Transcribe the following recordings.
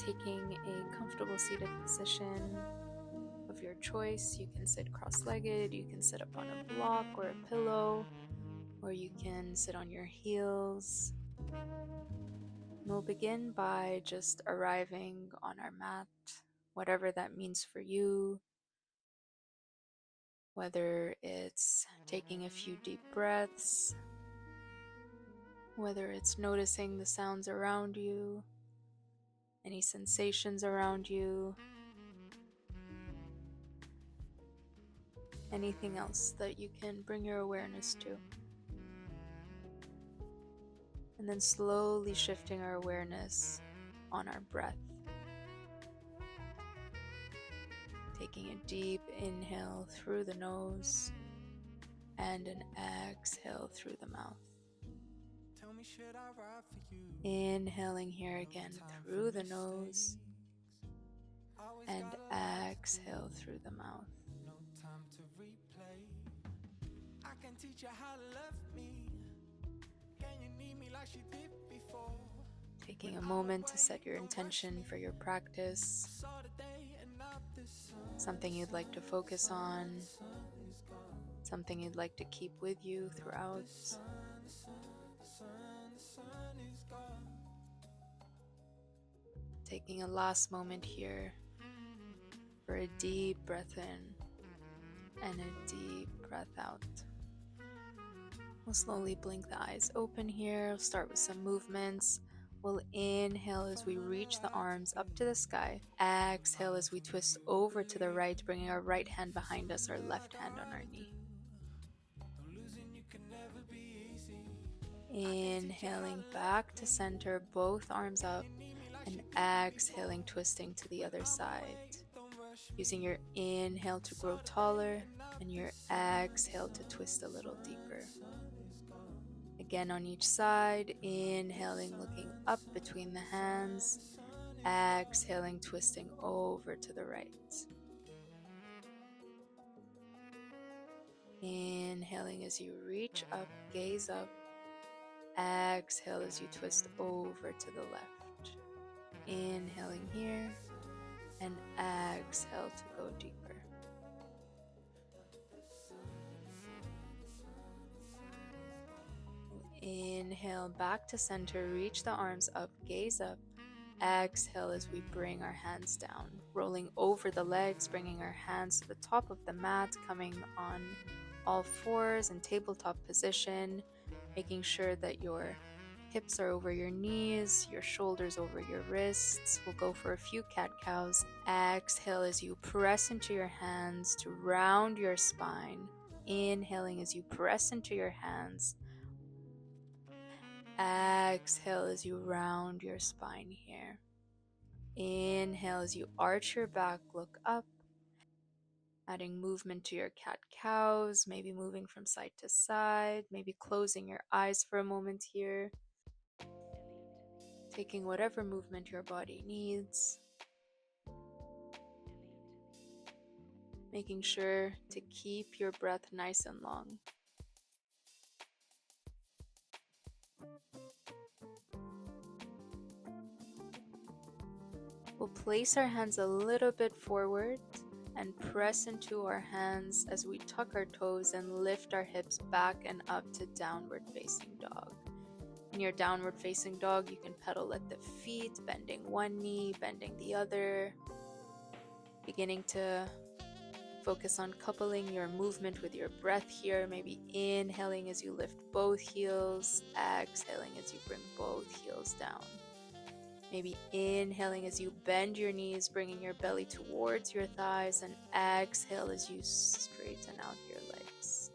taking a comfortable seated position of your choice. You can sit cross-legged, you can sit up on a block or a pillow, or you can sit on your heels. We'll begin by just arriving on our mat, whatever that means for you, whether it's taking a few deep breaths, whether it's noticing the sounds around you, any sensations around you, anything else that you can bring your awareness to. And then slowly shifting our awareness on our breath. Taking a deep inhale through the nose and an exhale through the mouth. Inhaling here again through the nose and exhale through the mouth. Taking a moment to set your intention for your practice, something you'd like to focus on, something you'd like to keep with you throughout. Taking a last moment here for a deep breath in and a deep breath out. We'll slowly blink the eyes open here. We'll start with some movements. We'll inhale as we reach the arms up to the sky. Exhale as we twist over to the right, bringing our right hand behind us, our left hand on our knee. Inhaling back to center, both arms up, and exhaling, twisting to the other side. Using your inhale to grow taller and your exhale to twist a little deeper. Again on each side, inhaling, looking up between the hands, exhaling, twisting over to the right. Inhaling as you reach up, gaze up. Exhale as you twist over to the left. Inhaling here and exhale to go deeper. Inhale back to center, reach the arms up, gaze up. Exhale as we bring our hands down, rolling over the legs, bringing our hands to the top of the mat, coming on all fours in tabletop position, making sure that your hips are over your knees, your shoulders over your wrists. We'll go for a few cat-cows. Exhale as you press into your hands to round your spine. Inhaling as you press into your hands. Exhale as you round your spine here. Inhale as you arch your back, look up. Adding movement to your cat-cows, maybe moving from side to side, maybe closing your eyes for a moment here. Taking whatever movement your body needs. Making sure to keep your breath nice and long. We'll place our hands a little bit forward and press into our hands as we tuck our toes and lift our hips back and up to downward facing dog. In your downward facing dog, you can pedal at the feet, bending one knee, bending the other. Beginning to focus on coupling your movement with your breath here. Maybe inhaling as you lift both heels, exhaling as you bring both heels down. Maybe inhaling as you bend your knees, bringing your belly towards your thighs, and exhale as you straighten out your legs.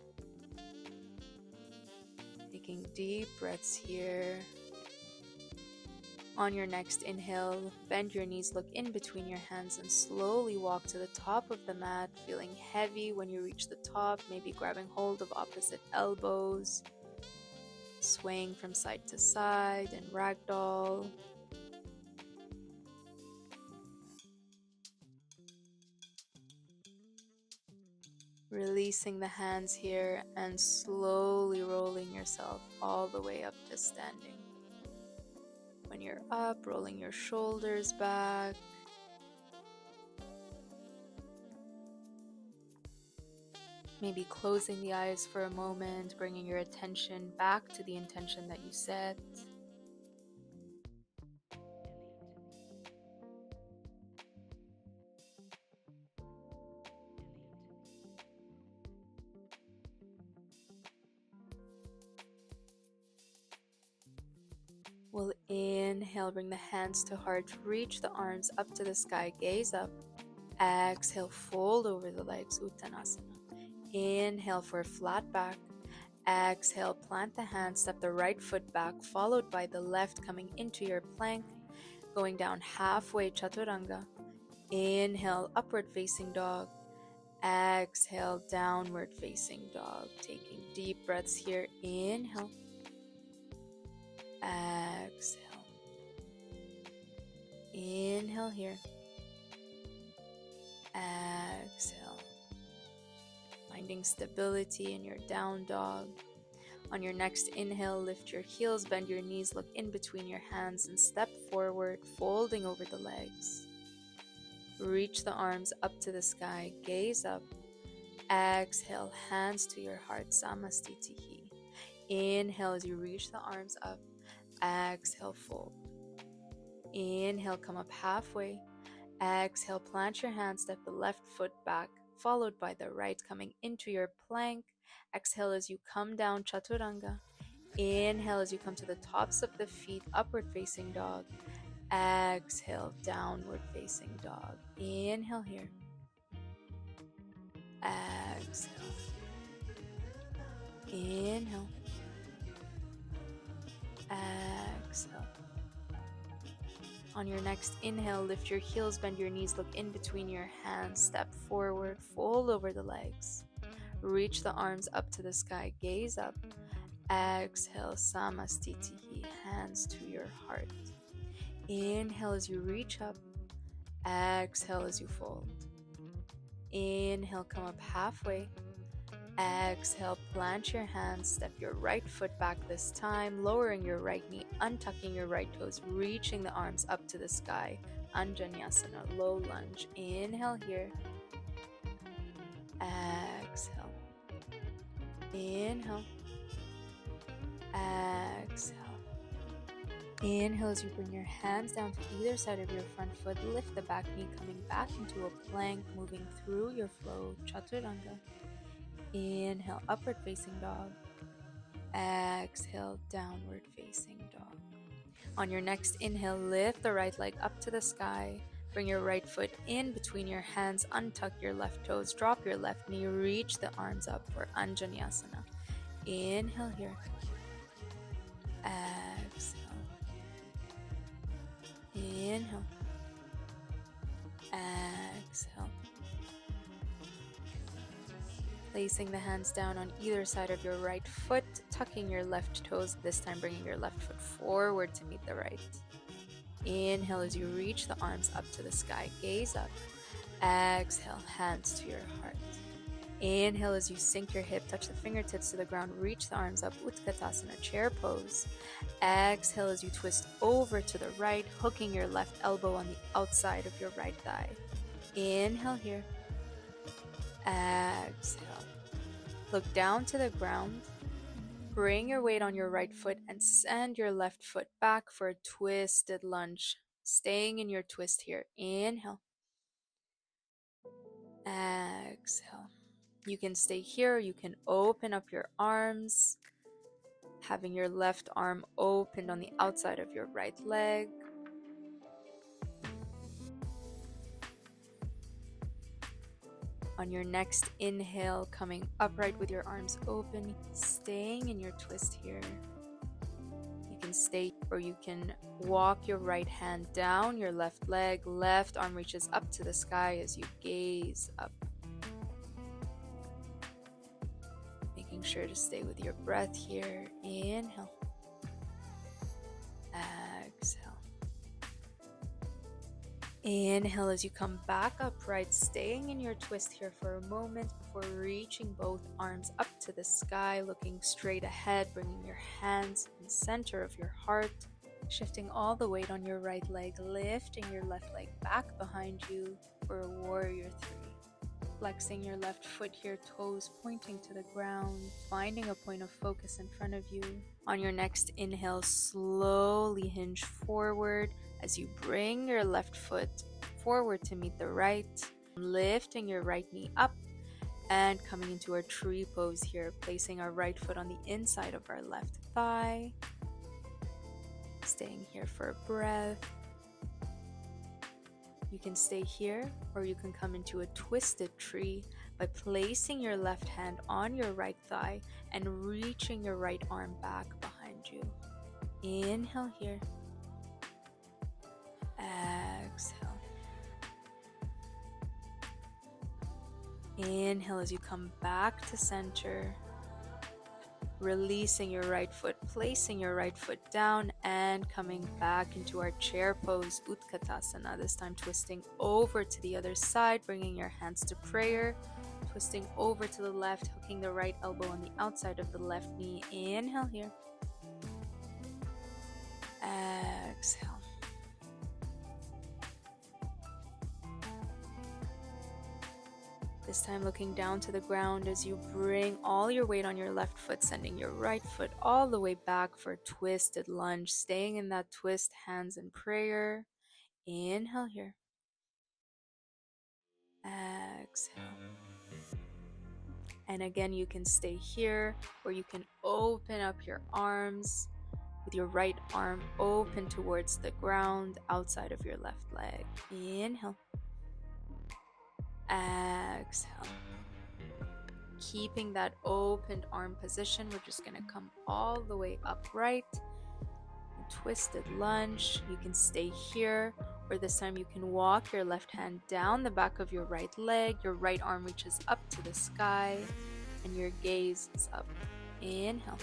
Taking deep breaths here. On your next inhale, bend your knees, look in between your hands, and slowly walk to the top of the mat, feeling heavy when you reach the top, maybe grabbing hold of opposite elbows, swaying from side to side and ragdoll. Releasing the hands here and slowly rolling yourself all the way up to standing. When you're up, rolling your shoulders back. Maybe closing the eyes for a moment, bringing your attention back to the intention that you set. We'll inhale, bring the hands to heart, reach the arms up to the sky, gaze up. Exhale, fold over the legs, Uttanasana. Inhale for a flat back. Exhale, plant the hands, step the right foot back, followed by the left coming into your plank, going down halfway, Chaturanga. Inhale, upward facing dog. Exhale, downward facing dog. Taking deep breaths here. Inhale. Exhale. Inhale here. Exhale. Finding stability in your down dog. On your next inhale, lift your heels, bend your knees, look in between your hands and step forward, folding over the legs. Reach the arms up to the sky, gaze up. Exhale, hands to your heart, Samastitihi. Inhale as you reach the arms up. Exhale, fold. Inhale, come up halfway. Exhale, plant your hands, step the left foot back, followed by the right coming into your plank. Exhale as you come down, Chaturanga. Inhale as you come to the tops of the feet, upward facing dog. Exhale, downward facing dog. Inhale here. Exhale. Inhale. Exhale. On your next inhale, lift your heels, bend your knees, look in between your hands, step forward, fold over the legs. Reach the arms up to the sky, gaze up. Exhale, Samastitihi, hands to your heart. Inhale as you reach up. Exhale as you fold. Inhale, come up halfway. Exhale, plant your hands, step your right foot back this time, lowering your right knee, untucking your right toes, reaching the arms up to the sky. Anjanyasana, low lunge. Inhale here. Exhale. Inhale. Exhale. Inhale as you bring your hands down to either side of your front foot. Lift the back knee coming back into a plank, moving through your flow. Chaturanga. Inhale, upward facing dog. Exhale, downward facing dog. On your next inhale, lift the right leg up to the sky. Bring your right foot in between your hands. Untuck your left toes. Drop your left knee. Reach the arms up for Anjanyasana. Inhale here. Exhale. Inhale. Exhale. Placing the hands down on either side of your right foot, tucking your left toes, this time bringing your left foot forward to meet the right. Inhale as you reach the arms up to the sky, gaze up. Exhale, hands to your heart. Inhale as you sink your hip, touch the fingertips to the ground, reach the arms up, Utkatasana, chair pose. Exhale as you twist over to the right, hooking your left elbow on the outside of your right thigh. Inhale here. Exhale. Look down to the ground. Bring your weight on your right foot and send your left foot back for a twisted lunge. Staying in your twist here. Inhale. Exhale. You can stay here. You can open up your arms, having your left arm opened on the outside of your right leg. On your next inhale, coming upright with your arms open, staying in your twist here. You can stay, or you can walk your right hand down your left leg. Left arm reaches up to the sky as you gaze up. Making sure to stay with your breath here. Inhale. Exhale. Inhale as you come back upright, staying in your twist here for a moment before reaching both arms up to the sky, looking straight ahead, bringing your hands in the center of your heart. Shifting all the weight on your right leg, lifting your left leg back behind you for a warrior 3. Flexing your left foot here, toes pointing to the ground, finding a point of focus in front of you. On your next inhale, slowly hinge forward as you bring your left foot forward to meet the right, lifting your right knee up and coming into our tree pose here, placing our right foot on the inside of our left thigh. Staying here for a breath. You can stay here or you can come into a twisted tree by placing your left hand on your right thigh and reaching your right arm back behind you. Inhale here. Exhale. Inhale as you come back to center. Releasing your right foot, placing your right foot down and coming back into our chair pose, Utkatasana. This time twisting over to the other side, bringing your hands to prayer, twisting over to the left, hooking the right elbow on the outside of the left knee. Inhale here. Exhale. This time looking down to the ground as you bring all your weight on your left foot, sending your right foot all the way back for a twisted lunge. Staying in that twist, hands in prayer. Inhale here. Exhale. And again, you can stay here or you can open up your arms with your right arm open towards the ground outside of your left leg. Inhale. Exhale. Keeping that opened arm position, we're just going to come all the way upright. Twisted lunge. You can stay here, or this time you can walk your left hand down the back of your right leg. Your right arm reaches up to the sky, and your gaze is up. Inhale.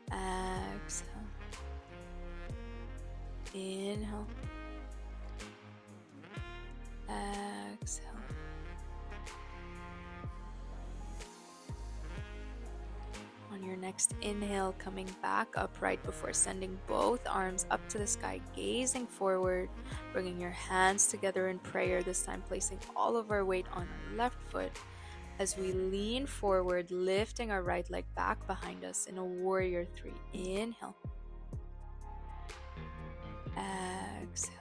Exhale. Inhale. Exhale. On your next inhale, coming back upright before sending both arms up to the sky, gazing forward, bringing your hands together in prayer, this time placing all of our weight on our left foot as we lean forward, lifting our right leg back behind us in a warrior 3. Inhale. Exhale.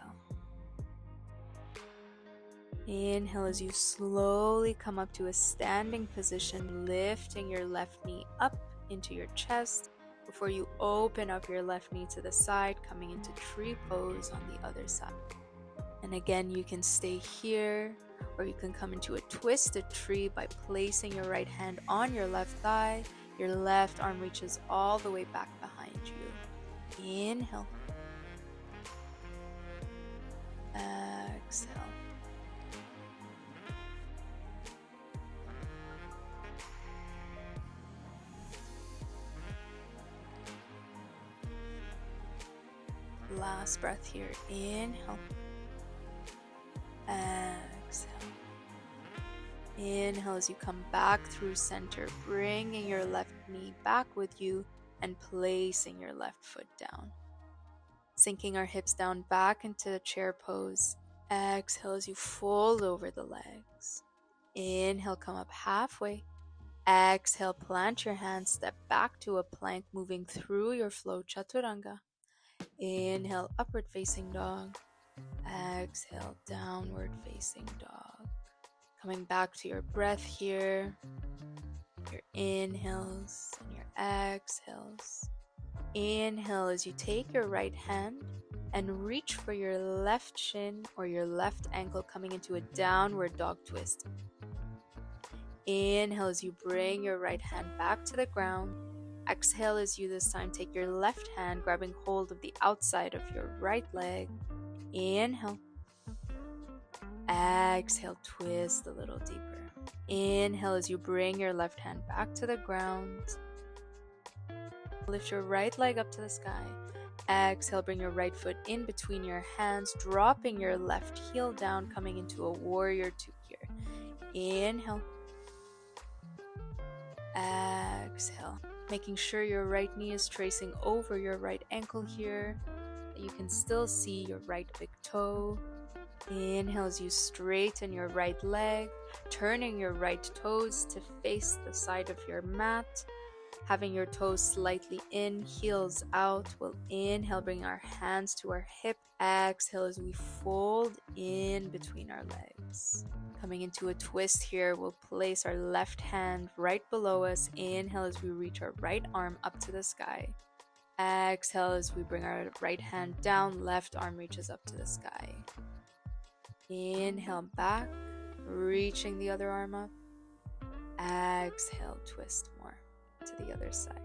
Inhale as you slowly come up to a standing position, lifting your left knee up into your chest before you open up your left knee to the side, coming into tree pose on the other side. And again, you can stay here or you can come into a twisted tree by placing your right hand on your left thigh. Your left arm reaches all the way back behind you. Inhale. Exhale. Last breath here. Inhale. Exhale. Inhale as you come back through center, bringing your left knee back with you and placing your left foot down. Sinking our hips down back into the chair pose. Exhale as you fold over the legs. Inhale, come up halfway. Exhale, plant your hands, step back to a plank, moving through your flow, Chaturanga. Inhale, upward facing dog. Exhale, downward facing dog. Coming back to your breath here. Your inhales and your exhales. Inhale as you take your right hand and reach for your left shin or your left ankle, coming into a downward dog twist. Inhale as you bring your right hand back to the ground. Exhale as you this time take your left hand, grabbing hold of the outside of your right leg. Inhale. Exhale, twist a little deeper. Inhale as you bring your left hand back to the ground. Lift your right leg up to the sky. Exhale, bring your right foot in between your hands, dropping your left heel down, coming into a warrior 2 here. Inhale. Exhale. Making sure your right knee is tracing over your right ankle here, that you can still see your right big toe. Inhale as you straighten your right leg, turning your right toes to face the side of your mat, having your toes slightly in, heels out. We'll inhale, bring our hands to our hip. Exhale as we fold in between our legs. Coming into a twist here, we'll place our left hand right below us. Inhale as we reach our right arm up to the sky. Exhale as we bring our right hand down, left arm reaches up to the sky. Inhale back, reaching the other arm up. Exhale, twist more to the other side.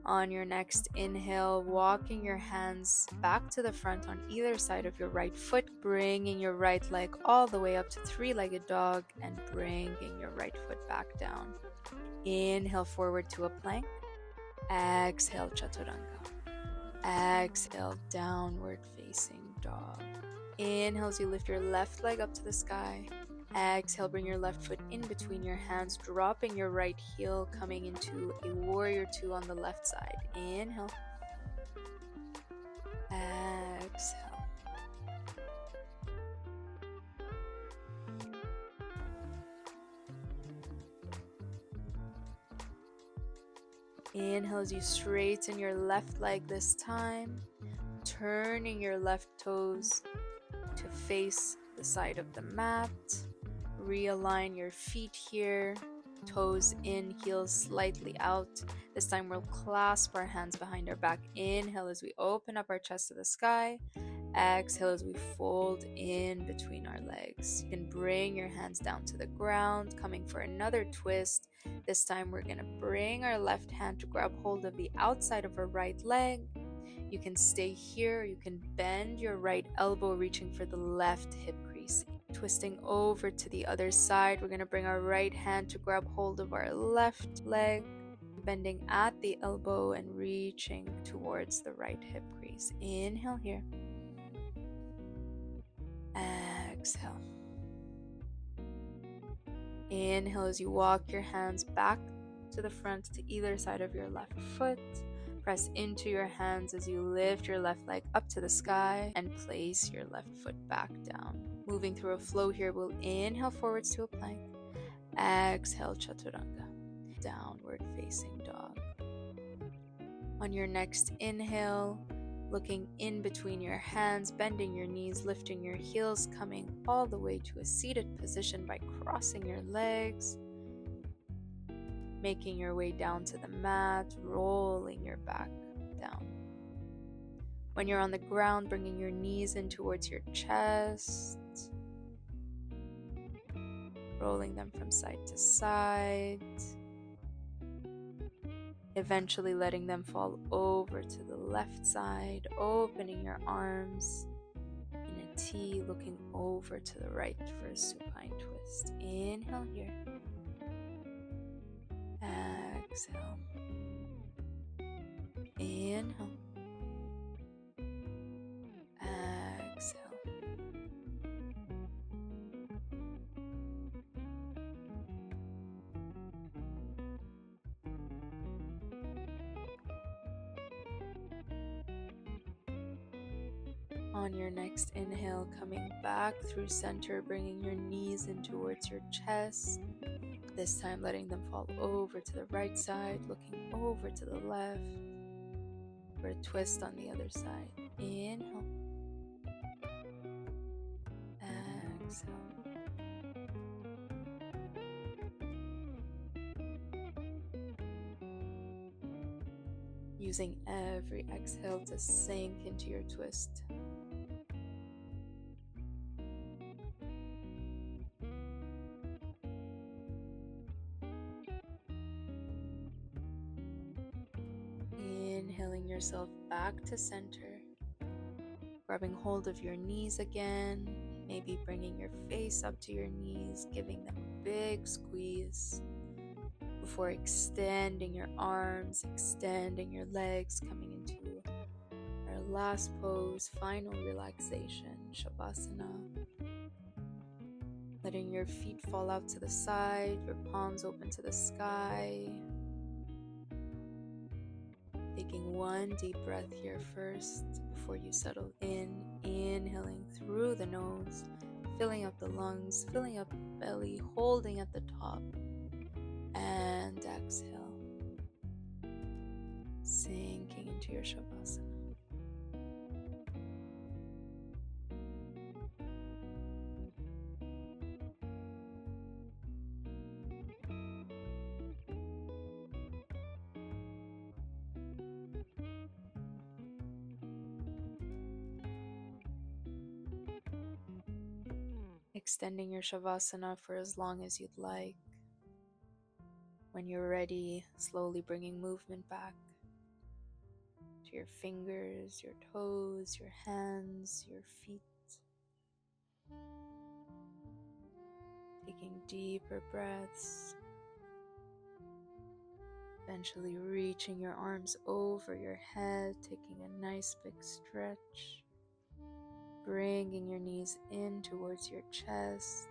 On your next inhale, walking your hands back to the front on either side of your right foot, bringing your right leg all the way up to three-legged dog and bringing your right foot back down. Inhale forward to a plank. Exhale, chaturanga. Exhale, downward facing dog. Inhale as you lift your left leg up to the sky. Exhale, bring your left foot in between your hands, dropping your right heel, coming into a warrior two on the left side. Inhale. Exhale. Inhale as you straighten your left leg this time, turning your left toes to face the side of the mat. Realign your feet here, toes in, heels slightly out. This time we'll clasp our hands behind our back. Inhale as we open up our chest to the sky. Exhale as we fold in between our legs. You can bring your hands down to the ground, coming for another twist. This time we're going to bring our left hand to grab hold of the outside of our right leg. You can stay here. You can bend your right elbow, reaching for the left hip crease. Twisting over to the other side, we're going to bring our right hand to grab hold of our left leg, bending at the elbow and reaching towards the right hip crease. Inhale here. Exhale. Inhale as you walk your hands back to the front to either side of your left foot. Press into your hands as you lift your left leg up to the sky and place your left foot back down. Moving through a flow here, we'll inhale forwards to a plank. Exhale, chaturanga. Downward facing dog. On your next inhale, looking in between your hands, bending your knees, lifting your heels, coming all the way to a seated position by crossing your legs. Making your way down to the mat, rolling your back down. When you're on the ground, bringing your knees in towards your chest, rolling them from side to side, eventually letting them fall over to the left side, opening your arms in a T, looking over to the right for a supine twist. Inhale here. Exhale. Inhale. Exhale. On your next inhale, coming back through center, bringing your knees in towards your chest. This time letting them fall over to the right side, looking over to the left for a twist on the other side. Inhale. Exhale. Using every exhale to sink into your twist. Inhaling yourself back to center, grabbing hold of your knees again, maybe bringing your face up to your knees, giving them a big squeeze before extending your arms, extending your legs, coming into our last pose, final relaxation, Shavasana. Letting your feet fall out to the side, your palms open to the sky. taking one deep breath here first before you settle in, inhaling through the nose, filling up the lungs, filling up the belly, holding at the top, and exhale, sinking into your Shavasana. Extending your Shavasana for as long as you'd like. When you're ready, slowly bringing movement back to your fingers, your toes, your hands, your feet. Taking deeper breaths. Eventually reaching your arms over your head, taking a nice big stretch. Bringing your knees in towards your chest.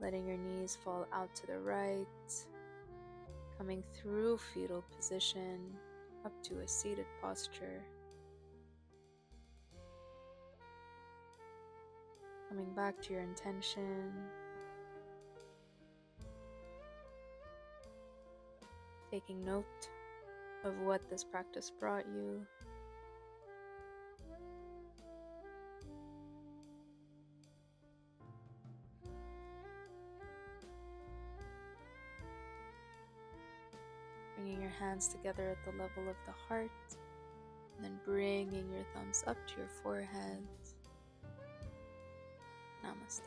Letting your knees fall out to the right. Coming through fetal position up to a seated posture. Coming back to your intention. Taking note of what this practice brought you. Bringing your hands together at the level of the heart, and then bringing your thumbs up to your forehead. Namaste.